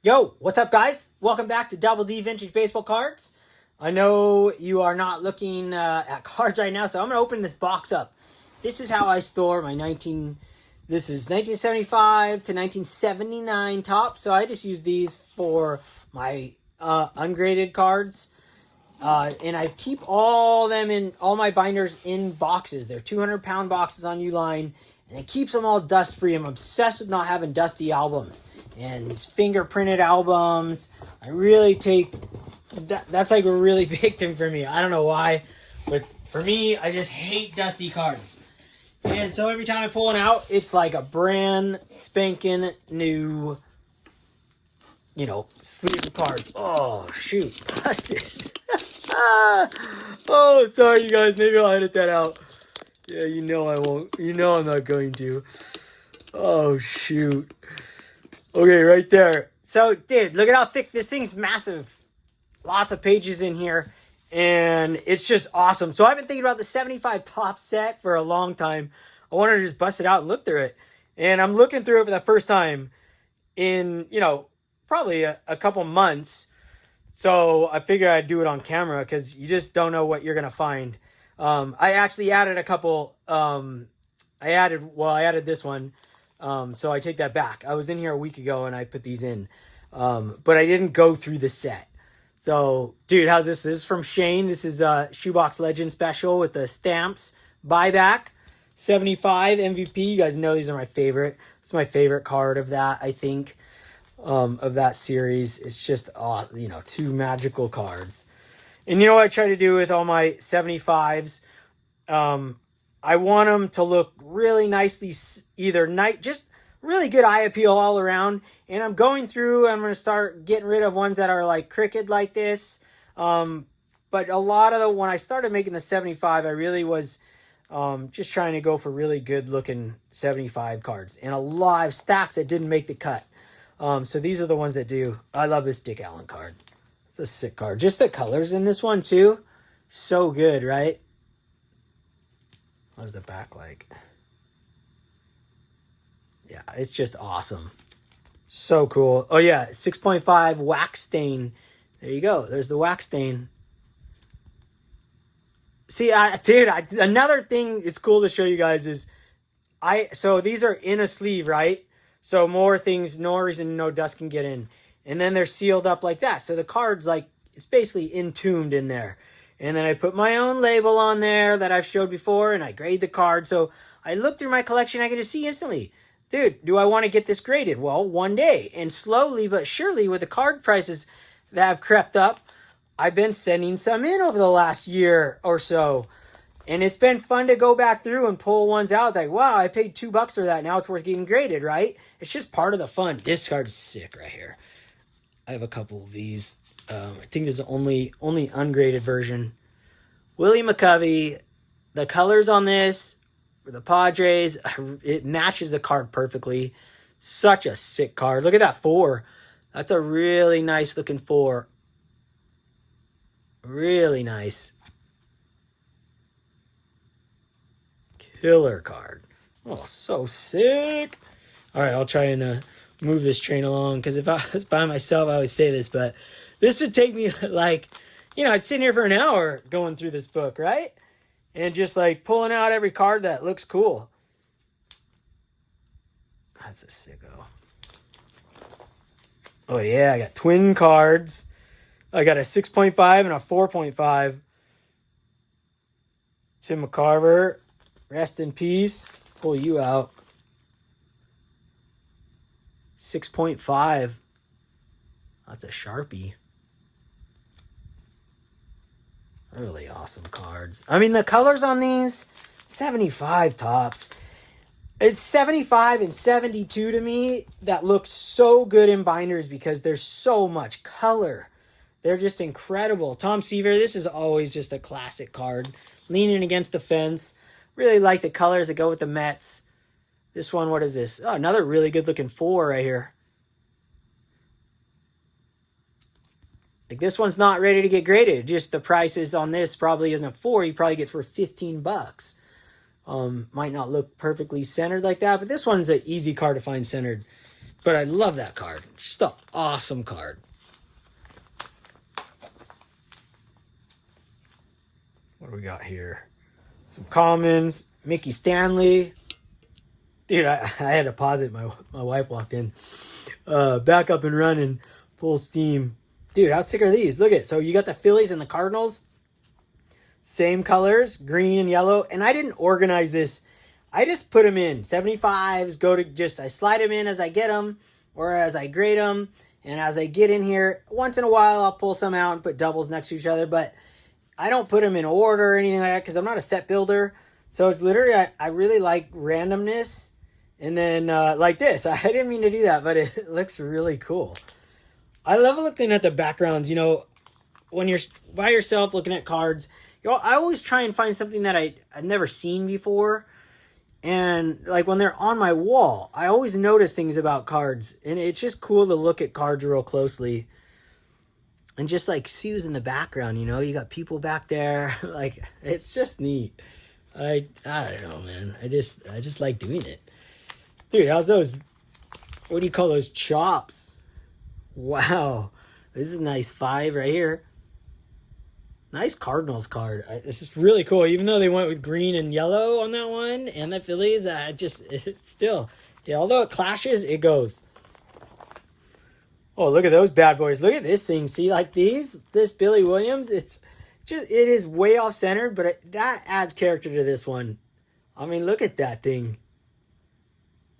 Yo, what's up, guys? Welcome back to DoubleD Vintage Baseball Cards. I know you are not looking at cards right now, so I'm going to open this box up. This is how I store my This is 1975 to 1979 top, so I just use these for my ungraded cards. And I keep all my binders in boxes. They're 200-pound boxes on Uline, and it keeps them all dust free. I'm obsessed with not having dusty albums and fingerprinted albums. I really take that's like a really big thing for me. I don't know why, but for me, I just hate dusty cards. And so every time I pull one out, it's like a brand spanking new, sleeve of cards. Oh, shoot. Busted. Oh, sorry, you guys. Maybe I'll edit that out. Yeah, I won't. I'm not going to. Oh, shoot. Okay, right there. So, dude, look at how thick this thing's massive. Lots of pages in here. And it's just awesome. So I've been thinking about the 75 top set for a long time. I wanted to just bust it out and look through it. And I'm looking through it for the first time in, probably a couple months. So I figured I'd do it on camera because you just don't know what you're going to find. I actually added a couple. I added this one. So I take that back. I was in here a week ago and I put these in. But I didn't go through the set. So, dude, how's this? This is from Shane. This is a Shoebox Legend Special with the stamps. Buyback. 75 MVP. You guys know these are my favorite. It's my favorite card of that, I think. Of that series. It's just, two magical cards. And you know what I try to do with all my 75s? I want them to look really nicely, just really good eye appeal all around. And I'm going through, I'm going to start getting rid of ones that are like crooked like this. But a lot of when I started making the 75, I really was just trying to go for really good looking 75 cards. And a lot of stacks that didn't make the cut. So these are the ones that do. I love this Dick Allen card. It's a sick card. Just the colors in this one too. So good, right? What is the back like? Yeah, it's just awesome. So cool. Oh yeah, 6.5 wax stain. There you go. There's the wax stain. See, another thing it's cool to show you guys is so these are in a sleeve, right? So more things, no reason no dust can get in. And then they're sealed up like that. So the card's like, it's basically entombed in there. And then I put my own label on there that I've showed before, and I grade the card. So I look through my collection, I can just see instantly, dude, do I want to get this graded? Well, one day. And slowly but surely, with the card prices that have crept up, I've been sending some in over the last year or so. And it's been fun to go back through and pull ones out. Like, wow, I paid $2 for that. Now it's worth getting graded, right? It's just part of the fun. This card's sick right here. I have a couple of these. I think this is the only ungraded version. Willie McCovey. The colors on this for the Padres, it matches the card perfectly. Such a sick card. Look at that 4. That's a really nice looking 4. Really nice. Killer card. Oh, so sick. All right, I'll try and move this train along, because if I was by myself, I always say this, but this would take me like, I'd sit here for an hour going through this book, right? And just like pulling out every card that looks cool. That's a sicko. Oh yeah, I got twin cards. I got a 6.5 and a 4.5. Tim McCarver, rest in peace. Pull you out. 6.5. That's a Sharpie. Really awesome cards. I mean, the colors on these, 75 tops. It's 75 and 72 to me that looks so good in binders because there's so much color. They're just incredible. Tom Seaver, this is always just a classic card. Leaning against the fence. Really like the colors that go with the Mets. This one, what is this? Oh, another really good looking 4 right here. Like, this one's not ready to get graded. Just the prices on this probably isn't a 4. You probably get for $15. Might not look perfectly centered like that, but this one's an easy card to find centered. But I love that card. Just an awesome card. What do we got here? Some commons. Mickey Stanley. Dude, I had to pause it. My wife walked in. Back up and running. Full steam. Dude, how sick are these? Look at it. So you got the Phillies and the Cardinals. Same colors. Green and yellow. And I didn't organize this. I just put them in. 75s. I slide them in as I get them. Or as I grade them. And as I get in here, once in a while I'll pull some out and put doubles next to each other. But I don't put them in order or anything like that because I'm not a set builder. So it's literally, I really like randomness. And then like this, I didn't mean to do that, but it looks really cool. I love looking at the backgrounds, you know, when you're by yourself looking at cards. You know, I always try and find something that I've never seen before. And like when they're on my wall, I always notice things about cards. And it's just cool to look at cards real closely. And just like see who's in the background, you know, you got people back there. Like, it's just neat. I don't know, man. I just like doing it. Dude, how's those, what do you call those, chops? Wow. This is a nice 5 right here. Nice Cardinals card. This is really cool. Even though they went with green and yellow on that one and the Phillies, still, yeah, although it clashes, it goes. Oh, look at those bad boys. Look at this thing. See, like this Billy Williams, it is way off centered, but that adds character to this one. I mean, look at that thing.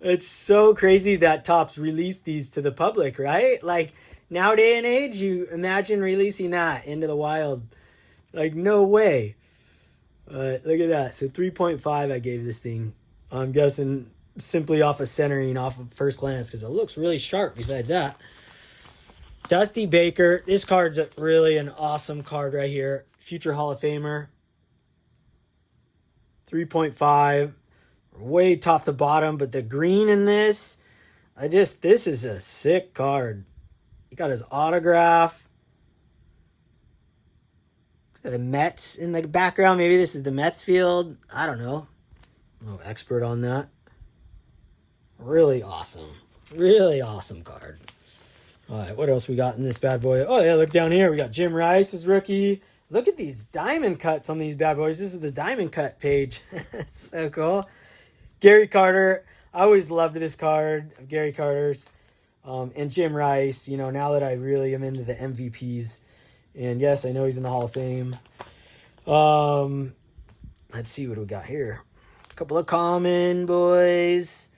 It's so crazy that Topps released these to the public, right? Like, nowadays and age, you imagine releasing that into the wild. Like, no way. Look at that. So 3.5 I gave this thing. I'm guessing simply off of centering, off of first glance, because it looks really sharp besides that. Dusty Baker. This card's really an awesome card right here. Future Hall of Famer. 3.5. Way top to bottom, but the green in this, this is a sick card. He got his autograph. The Mets in the background. Maybe this is the Mets field. I don't know. No expert on that. Really awesome. Really awesome card. All right, what else we got in this bad boy? Oh, yeah, look down here. We got Jim Rice's rookie. Look at these diamond cuts on these bad boys. This is the diamond cut page. So cool. Gary Carter. I always loved this card of Gary Carter's. And Jim Rice, you know, now that I really am into the MVPs. And yes, I know he's in the Hall of Fame. Let's see what we got here. A couple of common boys.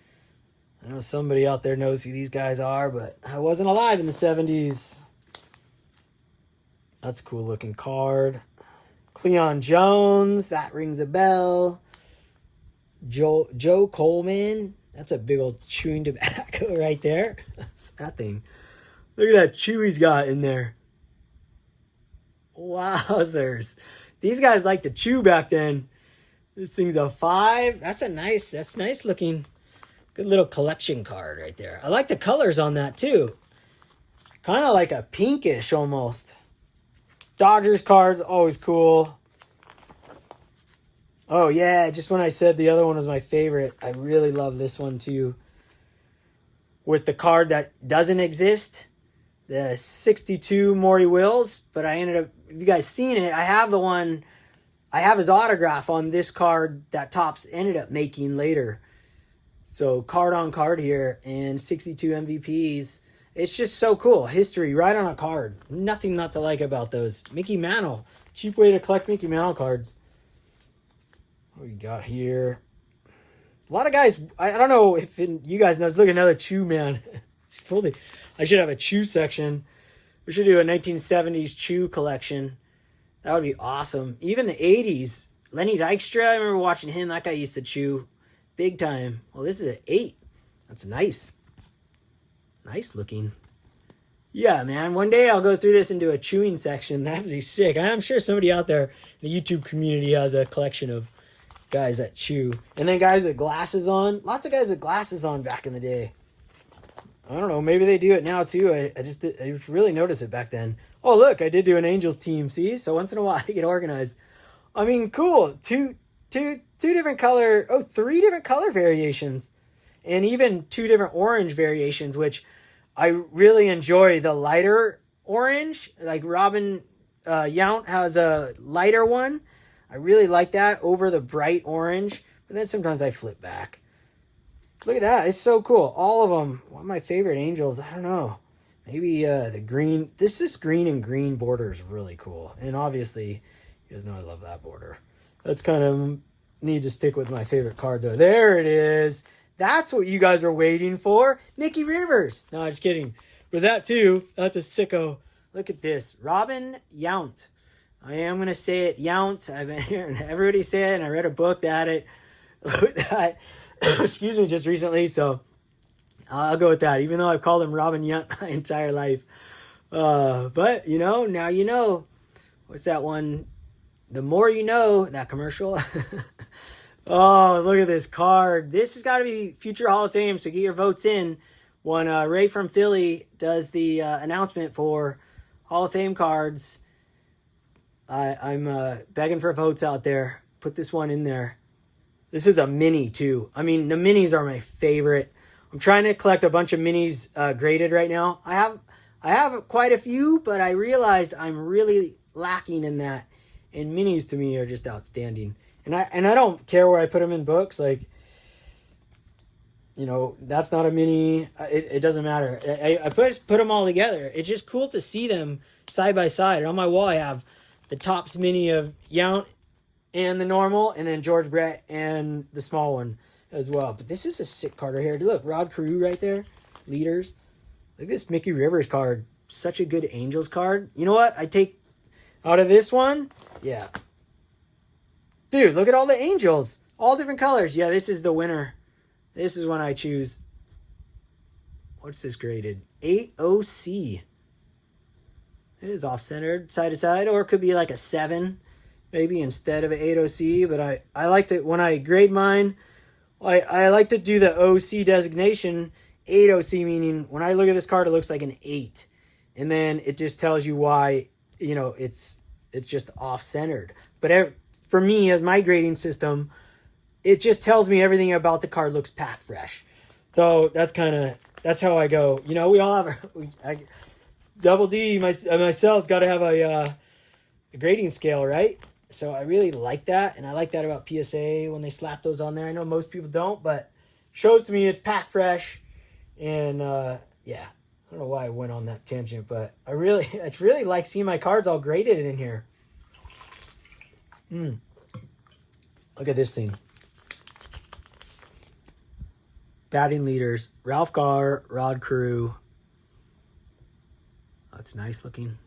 I know somebody out there knows who these guys are, but I wasn't alive in the 70s. That's a cool looking card. Cleon Jones, that rings a bell. Joe Coleman, that's a big old chewing tobacco right there. That's that thing. Look at that chew he's got in there. Wowzers. These guys like to chew back then. This thing's a 5. That's nice looking. Good little collection card right there. I like the colors on that too. Kind of like a pinkish almost. Dodgers cards, always cool. Oh yeah, just when I said the other one was my favorite, I really love this one too. With the card that doesn't exist. The 62 Maury Wills, but I ended up, if you guys seen it, I have his autograph on this card that Topps ended up making later. So card on card here and 62 MVPs. It's just so cool. History right on a card. Nothing not to like about those. Mickey Mantle. Cheap way to collect Mickey Mantle cards. What we got here? A lot of guys, I don't know if you guys know. Look, another Chew man. I should have a Chew section. We should do a 1970s Chew collection. That would be awesome. Even the 80s. Lenny Dykstra, I remember watching him. That guy used to chew big time. Well, this is an 8. That's nice. Nice looking. Yeah, man. One day I'll go through this and do a chewing section. That'd be sick. I'm sure somebody out there in the YouTube community has a collection of guys that chew. And then guys with glasses on. Lots of guys with glasses on back in the day. I don't know. Maybe they do it now too. I really noticed it back then. Oh, look, I did do an Angels team. See? So once in a while I get organized. I mean, cool. Two different color. Oh, 3 different color variations. and even 2 different orange variations, which I really enjoy. The lighter orange, like Robin Yount has a lighter one. I really like that over the bright orange, but then sometimes I flip back. Look at that. It's so cool. All of them. One of my favorite angels. I don't know. Maybe the green. This green and green border is really cool. And obviously, you guys know I love that border. That's kind of need to stick with my favorite card, though. There it is. That's what you guys are waiting for. Mickey Rivers. No, just kidding. But that, too, that's a sicko. Look at this. Robin Yount. I am going to say it, Yount. I've been hearing everybody say it, and I read a book that had it. that excuse me, just recently, so I'll go with that, even though I've called him Robin Yount my entire life. But, you know, now you know. What's that one? The More You Know, that commercial. Oh, look at this card. This has got to be future Hall of Fame, so get your votes in when Ray from Philly does the announcement for Hall of Fame cards. I'm begging for votes out there. Put this one in there. This is a mini, too. I mean, the minis are my favorite. I'm trying to collect a bunch of minis graded right now. I have quite a few, but I realized I'm really lacking in that. And minis to me are just outstanding. And I don't care where I put them in books. Like, you know, that's not a mini. It doesn't matter. I put them all together. It's just cool to see them side by side. And on my wall, I have the Topps mini of Yount and the normal, and then George Brett and the small one as well. But this is a sick card right here. Look, Rod Carew right there. Leaders. Look at this Mickey Rivers card. Such a good Angels card. You know what? I take out of this one. Yeah. Dude, look at all the Angels. All different colors. Yeah, this is the winner. This is one I choose. What's this graded? 8OC. It is off-centered, side to side, or it could be like a 7. Maybe instead of an 8OC, but I like to, when I grade mine, I like to do the OC designation, 8OC, meaning when I look at this card, it looks like an 8. And then it just tells you why, you know, it's just off-centered. But for me, as my grading system, it just tells me everything about the card looks packed fresh. So that's how I go. You know, we all have, DoubleD, myself's got to have a grading scale, right? So I really like that, and I like that about PSA when they slap those on there. I know most people don't, but shows to me it's packed fresh, and yeah, I don't know why I went on that tangent, but I really like seeing my cards all graded in here. Look at this thing. Batting leaders, Ralph Garr, Rod Carew. That's nice looking.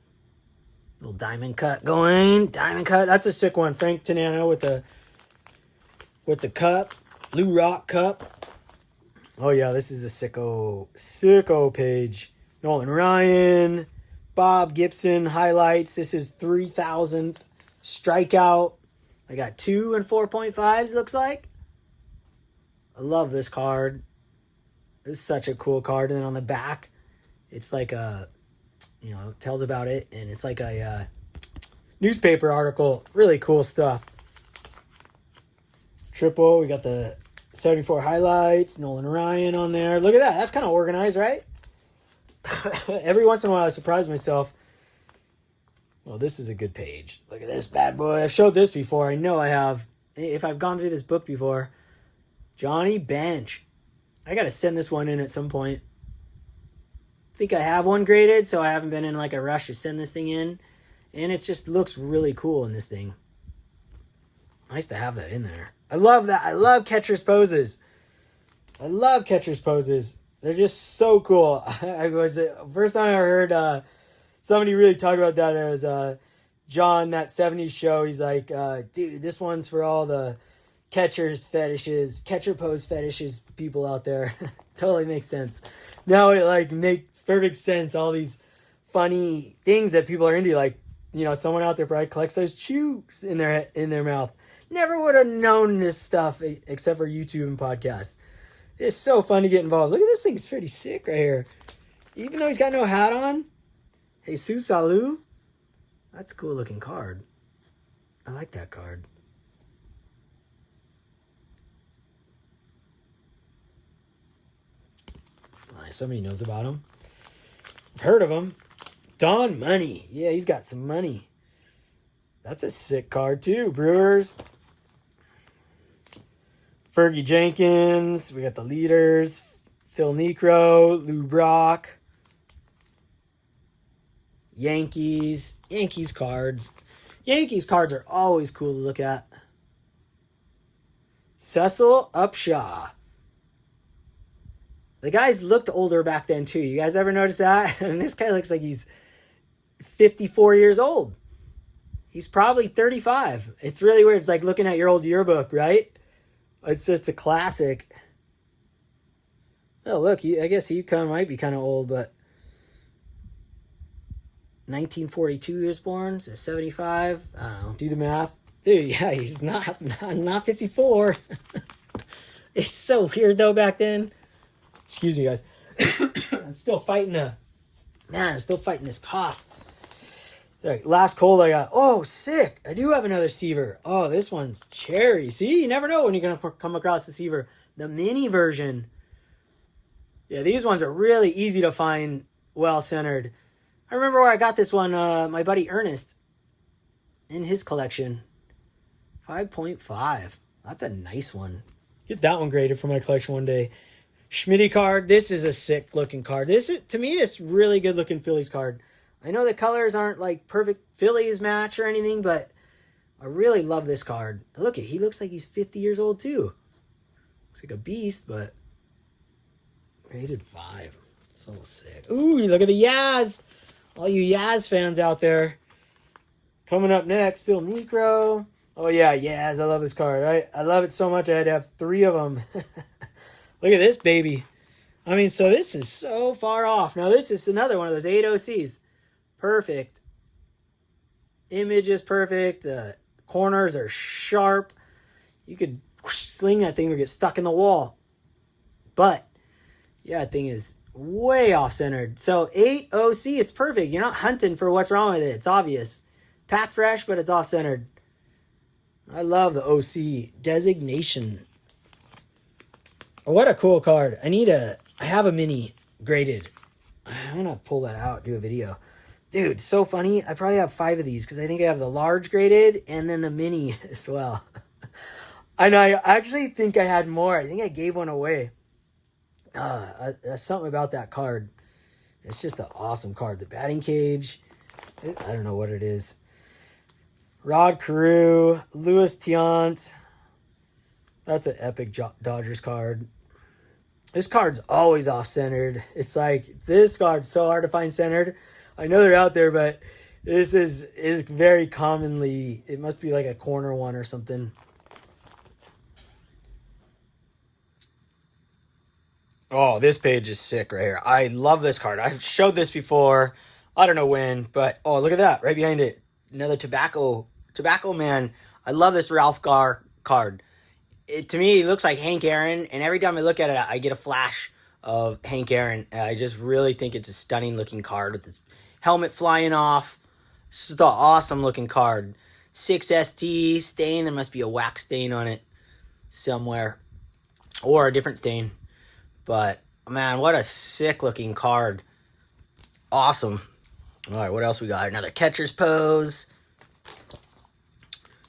Little diamond cut going. Diamond cut. That's a sick one. Frank Tanano with the cup. Lou Rock cup. Oh, yeah. This is a sicko page. Nolan Ryan. Bob Gibson highlights. This is 3,000th strikeout. I got 2 and 4.5s, looks like. I love this card. This is such a cool card. And then on the back, it's like a... You know, tells about it, and it's like a newspaper article. Really cool stuff. Triple, we got the 74 highlights, Nolan Ryan on there. Look at that. That's kind of organized, right? Every once in a while, I surprise myself. Well, this is a good page. Look at this bad boy. I've showed this before. I know I have. If I've gone through this book before. Johnny Bench. I got to send this one in at some point. I think I have one graded, so I haven't been in like a rush to send this thing in. And it just looks really cool in this thing. Nice to have that in there. I love that. I love catcher's poses. They're just so cool. First time I heard somebody really talk about that as John, that 70s show. He's like, dude, this one's for all the catcher pose fetishes people out there. Totally makes sense. Now it like makes perfect sense. All these funny things that people are into, like, you know, someone out there probably collects those chews in their mouth. Never would have known this stuff except for YouTube and podcasts. It's so fun to get involved. Look at this thing; it's pretty sick right here. Even though he's got no hat on, Jesus Salou. That's a cool looking card. I like that card. nice. Somebody knows about him. I've heard of him. Don Money. Yeah, he's got some money. That's a sick card too. Brewers. Fergie Jenkins. We got the leaders. Phil Niekro. Lou Brock. Yankees. Yankees cards. Yankees cards are always cool to look at. Cecil Upshaw. The guys looked older back then too. You guys ever notice that? And this guy looks like he's 54 years old. He's probably 35. It's really weird. It's like looking at your old yearbook, right? It's just a classic. Oh, look. I guess he might be kind of old, but 1942 he was born, so 75. I don't know. Do the math. Dude, yeah, he's not 54. It's so weird, though, back then. Excuse me, guys. I'm still fighting this cough. Right, last cold I got. Oh, sick. I do have another Seaver. Oh, this one's cherry. See, you never know when you're going to come across a Seaver. The mini version. Yeah, these ones are really easy to find well-centered. I remember where I got this one, my buddy Ernest, in his collection. 5.5. That's a nice one. Get that one graded for my collection one day. Schmitty card. This is a sick looking card. To me, this really good looking Phillies card. I know the colors aren't like perfect Phillies match or anything, but I really love this card. Look, he looks like he's 50 years old too. Looks like a beast, but rated 5. So sick. Ooh, look at the Yaz. All you Yaz fans out there. Coming up next, Phil Niekro. Oh yeah, Yaz. I love this card. I love it so much I had to have 3 of them. Look at this baby. I mean, so this is so far off. Now this is another one of those 8 OCs. Perfect. Image is perfect. The corners are sharp. You could sling that thing or get stuck in the wall. But, yeah, that thing is way off-centered. So 8 OC is perfect. You're not hunting for what's wrong with it. It's obvious. Packed fresh, but it's off-centered. I love the OC designation. What a cool card. I have a mini graded. I'm going to pull that out, do a video. Dude, so funny. I probably have 5 of these because I think I have the large graded and then the mini as well. And I actually think I had more. I think I gave one away. There's something about that card. It's just an awesome card. The batting cage. I don't know what it is. Rod Carew. Louis Tiant. That's an epic Dodgers card. This card's always off-centered. It's like, this card's so hard to find centered. I know they're out there, but this is very commonly, it must be like a corner one or something. Oh, this page is sick right here. I love this card. I've showed this before. I don't know when, but oh, look at that. Right behind it. Another Tobacco Man. I love this Ralph Garr card. To me, it looks like Hank Aaron, and every time I look at it, I get a flash of Hank Aaron. I just really think it's a stunning looking card with this helmet flying off. It's just an awesome looking card. 6ST stain. There must be a wax stain on it somewhere, or a different stain. But man, what a sick looking card. Awesome. All right, what else we got? Another catcher's pose.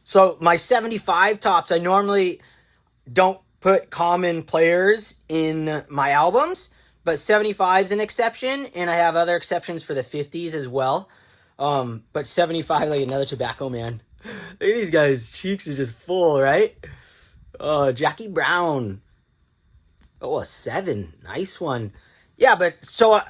So my 75 tops, I normally don't put common players in my albums, but 75 is an exception, and I have other exceptions for the 50s as well. But 75, like another Tobacco Man. Look at these guys' cheeks are just full, right? Jackie Brown. Oh, a 7. Nice one. Yeah, but so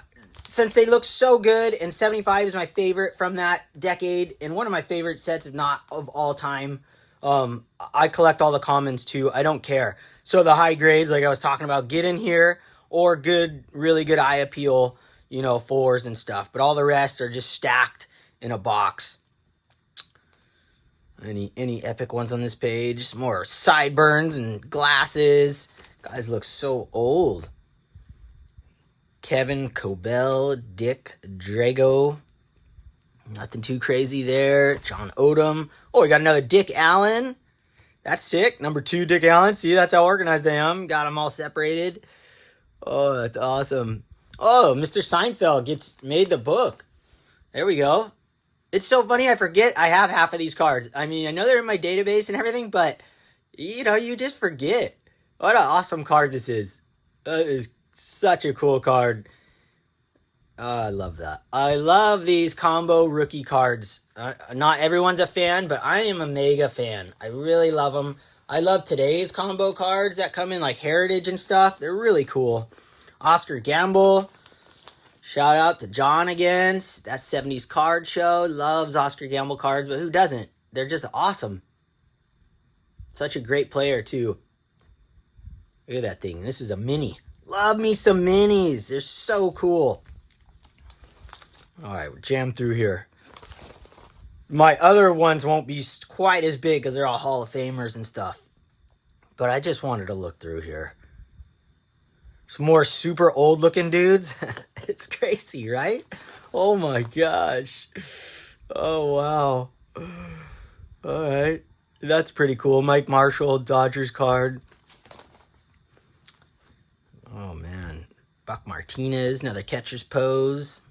since they look so good, and 75 is my favorite from that decade, and one of my favorite sets, if not of all time, I collect all the commons too. I don't care. So the high grades, like I was talking about, get in here, or good, really good eye appeal, 4s and stuff. But all the rest are just stacked in a box. Any epic ones on this page? Some more sideburns and glasses. Guys look so old. Kevin Cobell, Dick Drago. Nothing too crazy there. John Odom. Oh, we got another Dick Allen. That's sick. Number 2, Dick Allen. See, that's how organized I am. Got them all separated. Oh, that's awesome. Oh, Mr. Seinfeld made the book. There we go. It's so funny, I forget I have half of these cards. I mean, I know they're in my database and everything, but, you know, you just forget. What an awesome card this is. That is such a cool card. I love that. I love these combo rookie cards. Not everyone's a fan, but I am a mega fan. I really love them. I love today's combo cards that come in like Heritage and stuff. They're really cool. Oscar Gamble. Shout out to John again. That 70s card show. Loves Oscar Gamble cards, but who doesn't? They're just awesome. Such a great player, too. Look at that thing. This is a mini. Love me some minis. They're so cool. All right, we'll jam through here. My other ones won't be quite as big because they're all Hall of Famers and stuff. But I just wanted to look through here. Some more super old looking dudes. It's crazy, right? Oh my gosh. Oh, wow. All right. That's pretty cool. Mike Marshall, Dodgers card. Oh, man. Buck Martinez, another catcher's pose.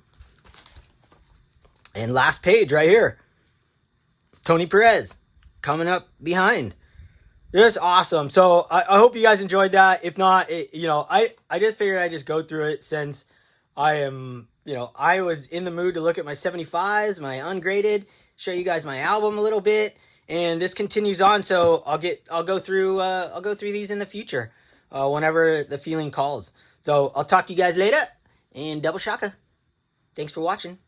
And last page right here. Tony Perez coming up behind. Just awesome. So I hope you guys enjoyed that. If not, I just figured I'd just go through it since I am, I was in the mood to look at my 75s, my ungraded, show you guys my album a little bit, and this continues on. So I'll go through these in the future, whenever the feeling calls. So I'll talk to you guys later, and double shaka. Thanks for watching.